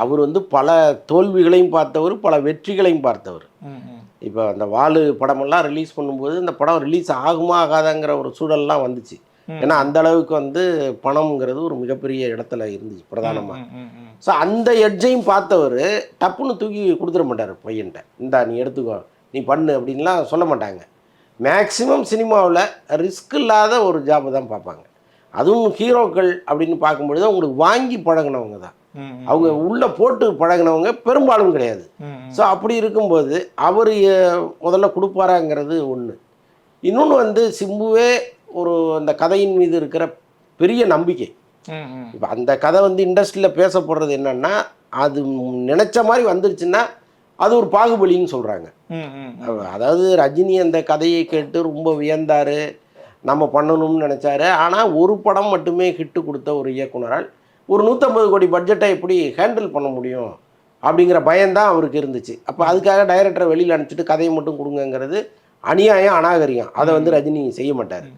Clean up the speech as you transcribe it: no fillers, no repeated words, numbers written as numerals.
அவர் வந்து பல தோல்விகளையும் பார்த்தவர், பல வெற்றிகளையும் பார்த்தவர். இப்போ அந்த வாலு படமெல்லாம் ரிலீஸ் பண்ணும்போது இந்த படம் ரிலீஸ் ஆகுமா ஆகாதாங்கிற ஒரு சூழல்லாம் வந்துச்சு. ஏன்னா அந்த அளவுக்கு வந்து பணம்ங்கிறது ஒரு மிகப்பெரிய இடத்துல இருந்துச்சு பிரதானமாக. ஸோ அந்த எட்ஜையும் பார்த்தவர் டப்புன்னு தூக்கி கொடுத்துட மாட்டார் பையன்கிட்ட. இந்தா நீ எடுத்துக்கோ, நீ பண்ணு அப்படின்லாம் சொல்ல மாட்டாங்க. மேக்சிமம் சினிமாவில் ரிஸ்க் இல்லாத ஒரு ஜாபை தான் பார்ப்பாங்க. அதுவும் ஹீரோக்கள் அப்படின்னு பார்க்கும்பொழுது அவங்களுக்கு வாங்கி பழகினவங்க தான். அவங்க உள்ளே போட்டு பழகினவங்க பெரும்பாலும் கிடையாது. ஸோ அப்படி இருக்கும்போது அவர் முதல்ல கொடுப்பாராங்கிறது ஒன்று. இன்னொன்று வந்து சிம்புவே ஒரு அந்த கதையின் மீது இருக்கிற பெரிய நம்பிக்கை. இப்போ அந்த கதை வந்து இண்டஸ்ட்ரியில் பேசப்படுறது என்னென்னா, அது நினச்ச மாதிரி வந்துருச்சுன்னா அது ஒரு பாகுபலின்னு சொல்கிறாங்க. அதாவது ரஜினி அந்த கதையை கேட்டு ரொம்ப வியந்தார், நம்ம பண்ணணும்னு நினச்சாரு. ஆனால் ஒரு படம் மட்டுமே ஹிட்டு கொடுத்த ஒரு இயக்குனரால் ஒரு 150 கோடி பட்ஜெட்டை எப்படி ஹேண்டில் பண்ண முடியும் அப்படிங்கிற பயம்தான் அவருக்கு இருந்துச்சு. அப்போ அதுக்காக டைரக்டரை வெளியில் அனுப்பிச்சிட்டு கதையை மட்டும் கொடுங்கங்கிறது அநியாயம், அநாகரிகம். அதை வந்து ரஜினி செய்ய மாட்டார்.